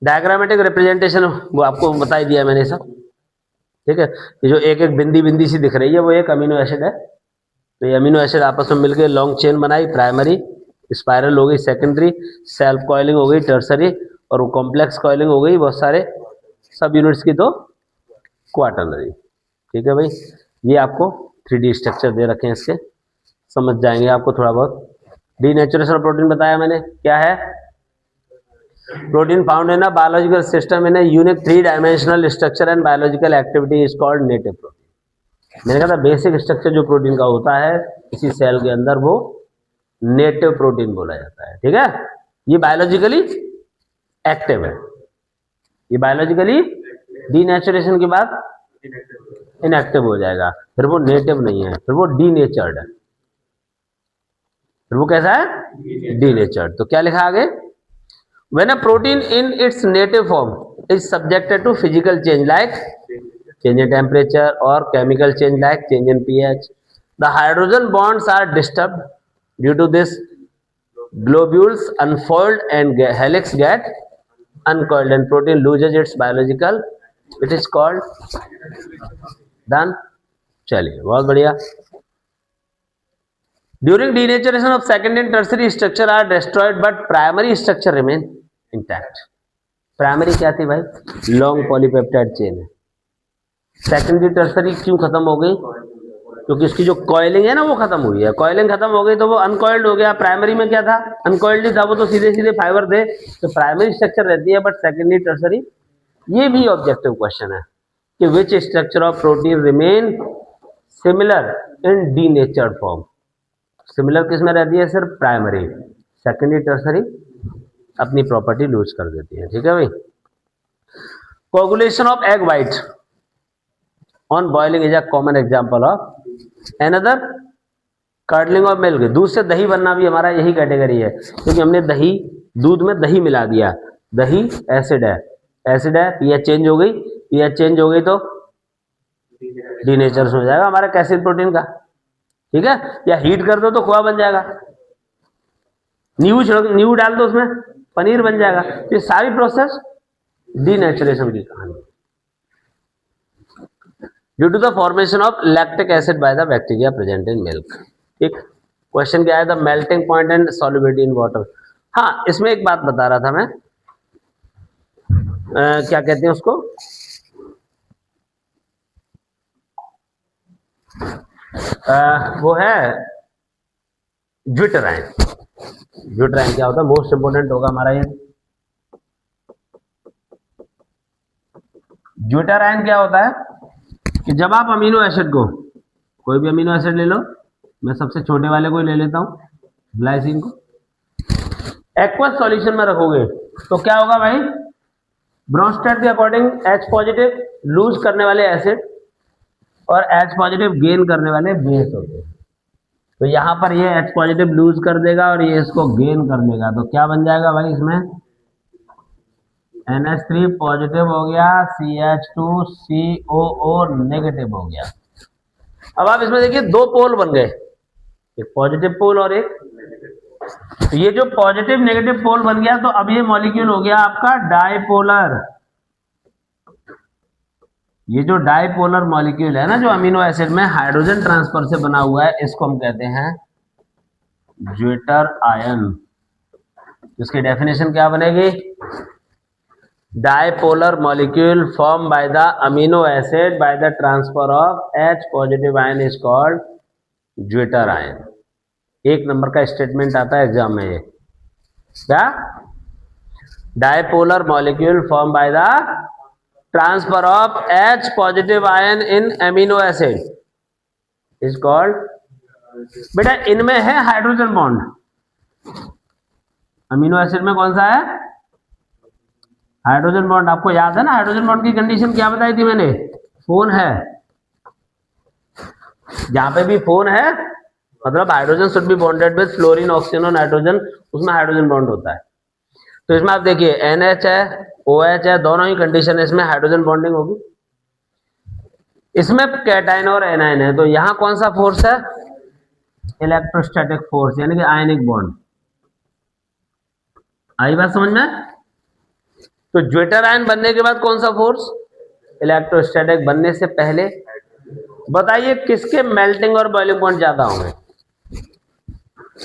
डायग्रामेटिक रिप्रेजेंटेशन वो आपको बता ही दिया मैंने सब। ठीक है। ये जो एक एक बिंदी बिंदी सी दिख रही है वो एक अमीनो एसिड है। तो ये अमीनो एसिड आपस में मिलकर लॉन्ग चेन बनाई, प्राइमरी, स्पाइरल हो गई सेकेंडरी, सेल्फ कॉइलिंग हो गई टर्सरी, और वो कॉम्प्लेक्स कॉइलिंग हो गई बहुत सारे सब यूनिट्स की, तो क्वाटरनरी। ठीक है भाई। ये आपको 3D स्ट्रक्चर दे रखे हैं, इसके समझ जाएंगे आपको थोड़ा बहुत। डीनेचुरेशन ऑफ प्रोटीन बताया मैंने क्या है। Protein found in a biological system in a unique 3 dimensional structure and biological activity is called native protein. मैंने कहा था बेसिक स्ट्रक्चर जो प्रोटीन का होता है इसी सेल के अंदर, वो नेटिव प्रोटीन बोला जाता है। ठीक है। ये बायोलॉजिकली एक्टिव है, ये बायोलॉजिकली डीनेचुरेशन के बाद इनएक्टिव हो जाएगा, फिर वो नेटिव नहीं है, फिर वो डीनेचर्ड है, फिर वो कैसा है, डीनेचर्ड। तो क्या लिखा आगे, when a protein in its native form is subjected to physical change like change in temperature or chemical change like change in pH, the hydrogen bonds are disturbed. Due to this, globules unfold and helix get uncoiled and protein loses its biological, it is called done. चलिए बहुत बढ़िया। During denaturation of secondary and tertiary structure are destroyed but primary structure remain intact. Primary क्या थी भाई, long polypeptide chain है। Secondary tertiary क्यों खत्म हो गई, क्योंकि इसकी जो कॉइलिंग है ना वो खत्म हुई है, कॉइलिंग खत्म हो गई तो वो अनकॉइल्ड हो गया। प्राइमरी में क्या था, अनकॉइल्ड ही था, वो तो सीधे सीधे फाइबर थे, तो प्राइमरी स्ट्रक्चर रहती है बट सेकेंडरी टर्सरी। ये भी ऑब्जेक्टिव क्वेश्चन है कि which structure of protein remain similar in denatured form. Similar किस में रहती है, सिर्फ प्राइमरी, सेकेंडरी टर्सरी अपनी प्रॉपर्टी लूज कर देती है। ठीक है भाई। Coagulation of egg white on boiling is a common example of another curdling of milk। दूध से दही बनना भी हमारा यही कैटेगरी है, क्योंकि हमने दही, दूध में दही मिला दिया, दही एसिड है, एसिड है, पीएच चेंज हो गई, पीएच चेंज हो गई तो डीनेचर हो जाएगा हमारा कैसेड प्रोटीन का। ठीक है, या हीट कर दो तो खोआ बन जाएगा, नींबू डाल दो उसमें पनीर बन जाएगा। तो ये सारी प्रोसेस डीनेचुरेशन की कहानी। Due to the formation of lactic acid by the bacteria present in milk. ठीक, क्वेश्चन क्या है, the melting point and solubility in water. हाँ, इसमें एक बात बता रहा था मैं, क्या कहते हैं उसको, वो है ज्विटराइन। ज्विटराइन क्या होता है, मोस्ट इंपोर्टेंट होगा हमारा ये। ज्विटराइन क्या होता है कि जब आप अमीनो एसिड को, कोई भी अमीनो एसिड ले लो, मैं सबसे छोटे वाले को ही ले लेता हूं, ग्लाइसिन को, एक्वस सॉल्यूशन में रखोगे तो क्या होगा भाई, ब्रोंस्टेड के अकॉर्डिंग H पॉजिटिव लूज करने वाले एसिड और H पॉजिटिव गेन करने वाले बेस होते हैं। तो यहां पर ये H पॉजिटिव लूज कर देगा और ये इसको गेन कर देगा, तो क्या बन जाएगा भाई, इसमें NH3 पॉजिटिव हो गया, CH2COO नेगेटिव हो गया। अब आप इसमें देखिए दो पोल बन गए, एक पॉजिटिव पोल और एक, तो ये जो पॉजिटिव नेगेटिव पोल बन गया, तो अब ये मॉलिक्यूल हो गया आपका डाइपोलर। ये जो डाइपोलर मॉलिक्यूल है ना, जो अमीनो एसिड में हाइड्रोजन ट्रांसफर से बना हुआ है, इसको हम कहते हैं ज्विटर आयन। इसकी डेफिनेशन क्या बनेगी, dipolar molecule form by the amino acid by the transfer of H positive ion is called zwitter ion. एक नंबर का स्टेटमेंट आता है एग्जाम में, ये क्या, dipolar molecule form by the transfer of H positive ion in amino acid is called. बेटा इनमें है हाइड्रोजन बॉन्ड, अमीनो एसिड में कौन सा है, हाइड्रोजन बॉन्ड। आपको याद है ना हाइड्रोजन बॉन्ड की कंडीशन क्या बताई थी मैंने, फोन है, जहां पे भी फोन है मतलब hydrogen should be bonded with fluorine oxygen और नाइट्रोजन, उसमें हाइड्रोजन बॉन्ड होता है। तो इसमें आप देखिए NH है, OH है, दोनों ही कंडीशन है, इसमें हाइड्रोजन बॉन्डिंग होगी। इसमें कैटायन और एनायन है, तो यहां कौन सा फोर्स है, इलेक्ट्रोस्टैटिक फोर्स, यानी कि आयनिक बॉन्ड। आई बात समझ में। तो ज्विटर आयन बनने के बाद कौन सा फोर्स, इलेक्ट्रोस्टैटिक। बनने से पहले बताइए किसके मेल्टिंग और बॉइलिंग पॉइंट ज्यादा होंगे,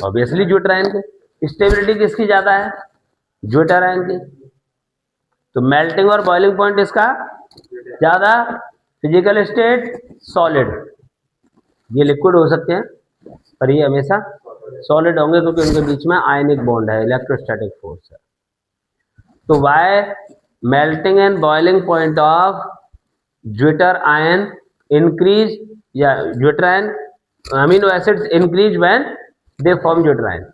ऑब्वियसली ज्विटर आयन के। स्टेबिलिटी किसकी ज्यादा है, ज्विटर आयन की। तो मेल्टिंग और बॉइलिंग पॉइंट इसका ज्यादा। फिजिकल स्टेट सॉलिड, ये लिक्विड हो सकते हैं पर ये हमेशा सॉलिड होंगे क्योंकि उनके बीच में आयनिक बॉन्ड है, इलेक्ट्रोस्टैटिक फोर्स है। तो why melting and boiling point of zwitterion increase, yeah, zwitterion amino acids increase when they form zwitterion.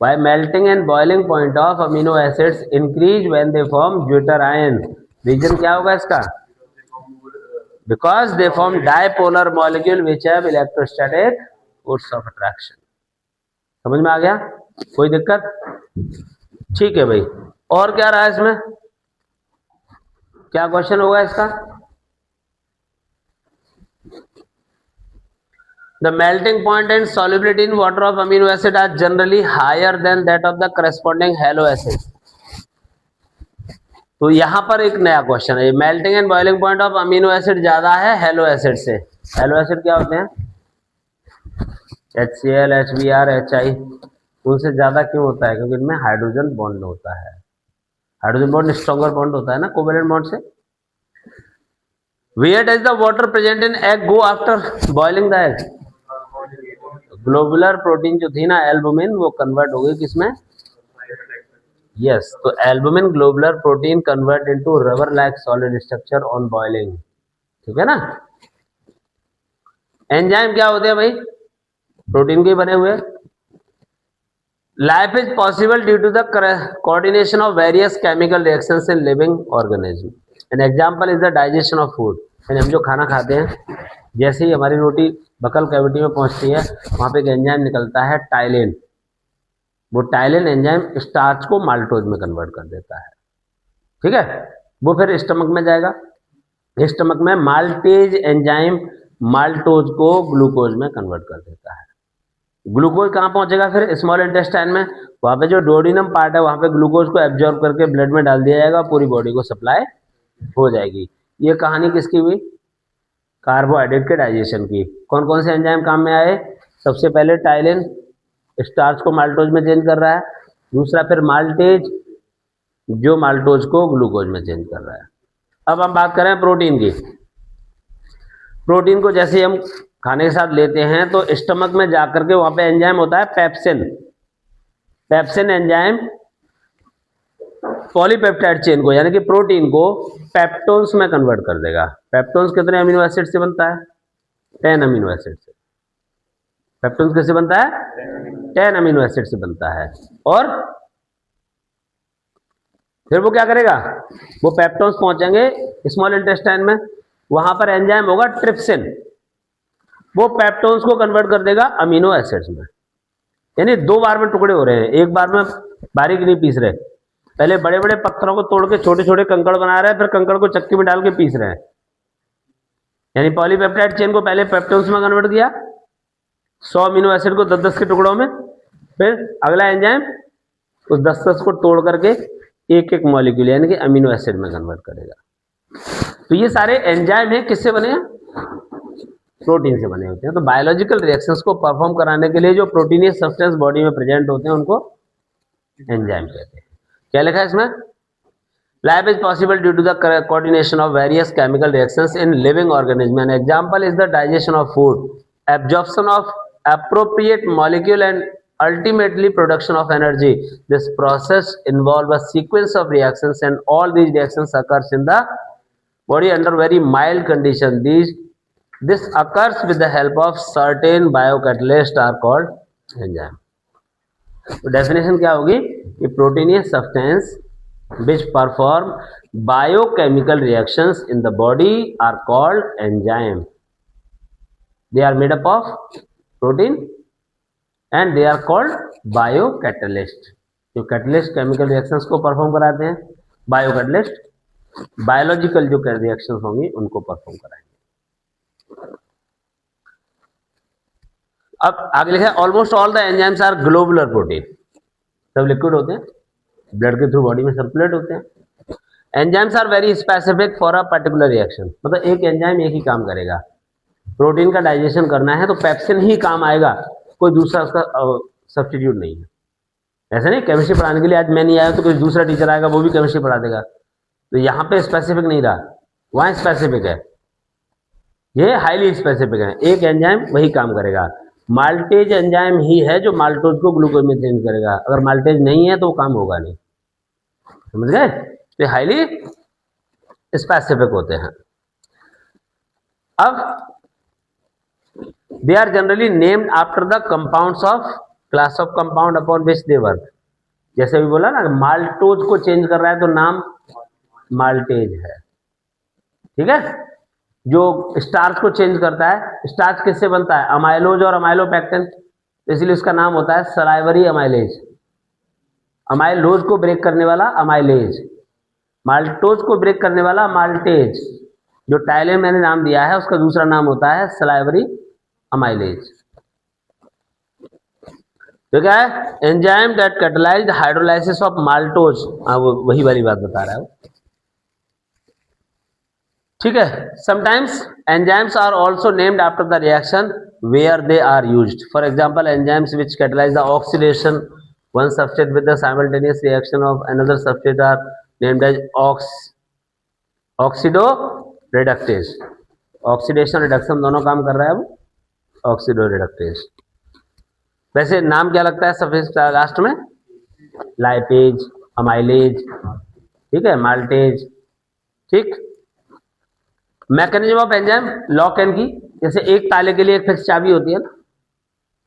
Why melting and boiling point of amino acids increase when they form zwitterion, reason क्या होगा इसका? Because they form dipolar molecule which have electrostatic force of attraction. समझ में आ गया? कोई दिक्कत? ठीक है भाई। और क्या रहा इसमें? क्या क्वेश्चन होगा इसका? The melting point and solubility in water of amino acid are generally higher than that of the corresponding halo acid. तो यहां पर एक नया क्वेश्चन है, melting and boiling point of amino acid ज्यादा है हेलो एसिड से। हेलो एसिड क्या होते हैं? HCl, HBr, HI, उनसे ज्यादा क्यों होता है? क्योंकि इनमें हाइड्रोजन बॉन्ड होता है। हाइड्रोजन बॉन्ड स्ट्रॉन्गर बॉन्ड होता है ना कोवेलेंट बॉन्ड से। Where does the water present in egg go after boiling the egg? Globular protein जो थी ना एल्बुमिन, वो कन्वर्ट हो गई किसमें? यस, तो albumin globular protein convert into rubber like solid structure on boiling. ठीक है ना? एंजाइम क्या होते हैं भाई? प्रोटीन के बने हुए। Life is possible due to the coordination of various chemical reactions in living organism. An example is the digestion of food. हम जो खाना खाते हैं, जैसे ही हमारी रोटी बकल कैविटी में पहुंचती है, वहां पे एक एंजाइम निकलता है टाइलिन। वो टाइलिन एंजाइम स्टार्च को माल्टोज में कन्वर्ट कर देता है। ठीक है? वो फिर स्टमक में जाएगा। स्टमक में माल्टेज एंजाइम माल्टोज को ग्लूकोज में कन्वर्ट कर देता है। ग्लूकोज कहाँ पहुंचेगा फिर? स्मॉल इंटेस्टाइन में। वहां पे जो डोडिनम पार्ट है, वहां पे ग्लूकोज को एब्जॉर्ब करके ब्लड में डाल दिया जाएगा, पूरी बॉडी को सप्लाई हो जाएगी। ये कहानी किसकी हुई? कार्बोहाइड्रेट के डाइजेशन की। कौन कौन से एंजाइम काम में आए? सबसे पहले टाइलिन स्टार्च को माल्टोज में चेंज कर रहा है। दूसरा फिर माल्टेज, जो माल्टोज को ग्लूकोज में चेंज कर रहा है। अब हम बात करें प्रोटीन की। प्रोटीन को जैसे हम खाने के साथ लेते हैं, तो स्टमक में जाकर के वहां पे एंजाइम होता है pepsin. Pepsin enzyme polypeptide chain को, यानी कि प्रोटीन को, पेप्टोन्स में कन्वर्ट कर देगा। पेप्टोन्स कितने अमीनो एसिड से बनता है? 10 अमीनो एसिड से। पेप्टोन्स किससे बनता है? 10 अमीनो एसिड से बनता है। और फिर वो क्या करेगा? वो पेप्टोन्स पहुंचेंगे स्मॉल इंटेस्टाइन में, वहां पर एंजाइम होगा ट्रिप्सिन। वो पेप्टोन्स को कन्वर्ट कर देगा अमीनो एसिड्स में। यानी 2 बार में टुकड़े हो रहे हैं, एक बार में बारीक नहीं पीस रहे। पहले बड़े बड़े पत्थरों को तोड़ के छोटे छोटे कंकड़ बना रहे हैं, फिर कंकड़ को चक्की में डाल के पीस रहे हैं। यानी पॉलीपेप्टाइड चेन को पहले पेप्टोन्स में कन्वर्ट किया, 100 अमीनो एसिड को 10-10 के टुकड़ों में, फिर अगला एंजाइम उस 10-10 को तोड़ करके एक एक मॉलिक्यूल यानी कि अमीनो एसिड में कन्वर्ट करेगा। तो ये सारे एंजाइम है किससे बने हैं? प्रोटीन से बने होते हैं। तो बायोलॉजिकल रिएक्शंस को परफॉर्म कराने के लिए जो प्रोटीनियस सब्सटेंस बॉडी में प्रेजेंट होते हैं, उनको एंजाइम कहते हैं। क्या लिखा है इसमें? Life is possible due to the coordination of various chemical reactions in living organism. An example is the digestion of food, absorption of appropriate molecule and ultimately production of energy. This process involves a sequence of reactions, and all these reactions occurs in the body under very mild condition. This occurs with the help of certain biocatalysts are called enzyme. तो definition क्या होगी कि proteinaceous substance which perform biochemical reactions in the body are called enzyme. They are made up of protein and they are called biocatalyst. जो catalyst chemical reactions को perform कराते हैं, biocatalyst biological जो reactions होंगी उनको परफॉर्म कराएंगे। अब आगे लिखा है almost all the enzymes are globular protein. सब लिक्विड होते हैं, ब्लड के थ्रू बॉडी में सर्कुलेट होते हैं। Enzymes are very specific for a particular reaction. मतलब एक एंजाइम एक ही काम करेगा। प्रोटीन का डाइजेशन करना है तो पेप्सिन ही काम आएगा, कोई दूसरा उसका सब्स्टिट्यूट नहीं है। ऐसा नहीं केमिस्ट्री पढ़ाने के लिए आज मैं नहीं आया तो कोई दूसरा टीचर आएगा वो भी केमिस्ट्री पढ़ा देगा। तो यहाँ पे स्पेसिफिक नहीं रहा, वहाँ स्पेसिफिक है, ये हाईली स्पेसिफिक है। एक एंजाइम वही काम करेगा। माल्टेज एंजाइम ही है जो माल्टोज को ग्लूकोज में चेंज करेगा। अगर माल्टेज नहीं है तो वो काम होगा नहीं। समझ गए? तो हाईली स्पेसिफिक होते हैं। अब they are generally named after the compounds of class of compound upon which they work. जैसे भी बोला ना, माल्टोज को चेंज कर रहा है तो नाम माल्टेज है। ठीक है, जो स्टार्च को चेंज करता है, स्टार्च किससे बनता है, अमाइलोज और अमाइलोपेक्टिन, इसलिए उसका नाम होता है सलाइवरी अमाइलेज। अमाइलोज को ब्रेक करने वाला अमाइलेज, माल्टोज को ब्रेक करने वाला माल्टेज। जो टाइलेन मैंने नाम दिया है उसका दूसरा नाम होता है सलाइवरी अमाइलेज। तो क्या है, enzyme that catalysed hydrolysis of maltose. वो वही वाली बात बता रहा है वो। ठीक है, sometimes enzymes are also named after the reaction where they are used. For example enzymes which catalyse the oxidation one substrate with the simultaneous reaction of another substrate are named as oxidoreductase. Oxidation reduction दोनों काम कर रहा है वो, oxido reductase. वैसे नाम क्या लगता है सफिक्स लास्ट में, लाइपेज, अमाइलेज, ठीक है, माल्टेज। ठीक, mechanism of enzyme lock and की, जैसे एक ताले के लिए एक फिक्स चाबी होती है ना,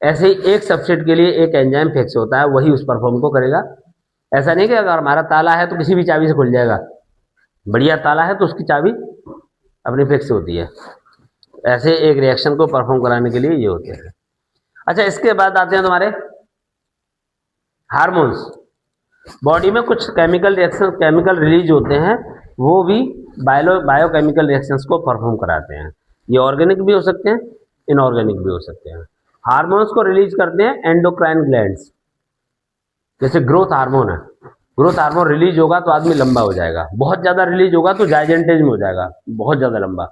ऐसे ही एक सबसेट के लिए एक एंजाइम फिक्स होता है, वही उस परफॉर्म को करेगा। ऐसा नहीं कि अगर हमारा ताला है तो किसी भी चाबी से खुल जाएगा, बढ़िया ताला है तो उसकी चाबी अपनी फिक्स होती है। ऐसे एक रिएक्शन को परफॉर्म कराने के लिए ये होते हैं। अच्छा, इसके बाद आते हैं तुम्हारे हार्मोन्स। बॉडी में कुछ केमिकल रिएक्शन, केमिकल रिलीज होते हैं, वो भी बायोकेमिकल रिएक्शंस को परफॉर्म कराते हैं। ये ऑर्गेनिक भी हो सकते हैं, इनऑर्गेनिक भी हो सकते हैं। हार्मोन्स को रिलीज करते हैं एंडोक्राइन ग्लैंड्स। जैसे ग्रोथ हार्मोन है, ग्रोथ हार्मोन रिलीज होगा तो आदमी लंबा हो जाएगा, बहुत ज़्यादा रिलीज होगा तो जाइजेंटेज में हो जाएगा, बहुत ज़्यादा लंबा,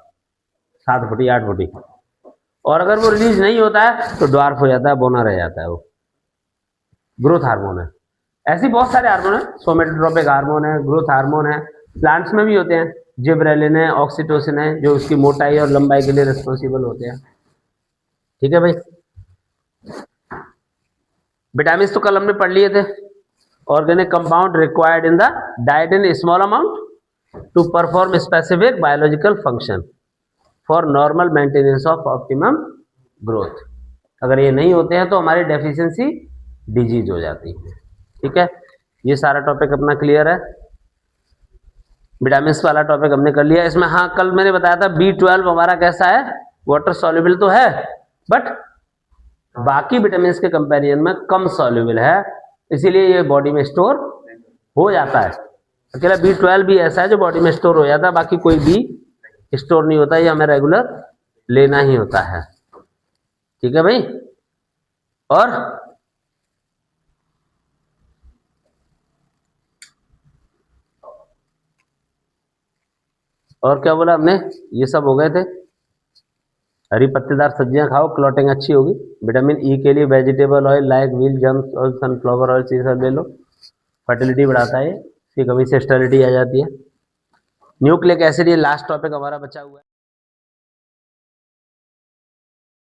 7 फुटी 8 फुटी। और अगर वो रिलीज नहीं होता है तो ड्वार्फ हो जाता है, बौना रह जाता है, वो ग्रोथ हार्मोन है। ऐसी बहुत सारे हार्मोन है, सोमेटोट्रोपिक हार्मोन है, ग्रोथ हार्मोन है, प्लांट्स में भी होते हैं, जिब्रेलिन है, ऑक्सीटोसिन है, जो उसकी मोटाई और लंबाई के लिए रिस्पॉन्सिबल होते हैं। ठीक है भाई, विटामिन तो कल हमने पढ़ लिए थे। Organic compound required in the diet in small amount to perform specific biological function for normal maintenance of optimum growth. अगर ये नहीं होते हैं तो हमारी डेफिशिएंसी डिजीज हो जाती है। ठीक है, ये सारा टॉपिक अपना क्लियर है। विटामिन वाला टॉपिक हमने कर लिया। इसमें हाँ, कल मैंने बताया था B12 हमारा कैसा है, वाटर सॉल्युबल तो है, बट बाकी विटामिन के कंपैरिजन में कम सॉल्युबल है, इसीलिए ये बॉडी में स्टोर हो जाता है। अकेला B12 भी ऐसा है जो बॉडी में स्टोर हो जाता है, बाकी कोई भी स्टोर नहीं होता, ये हमें रेगुलर लेना ही होता है। ठीक है भाई, और क्या बोला हमने, ये सब हो गए थे। हरी पत्तेदार सब्जियां खाओ, क्लॉटिंग अच्छी होगी। विटामिन ई के लिए vegetable oil like wheel, germs और सनफ्लावर ऑयल ये सब ले लो, फर्टिलिटी बढ़ाता है, इसकी कमी से स्टेरिलिटी आ जाती है। न्यूक्लिक एसिड, ये लास्ट टॉपिक हमारा बचा हुआ है।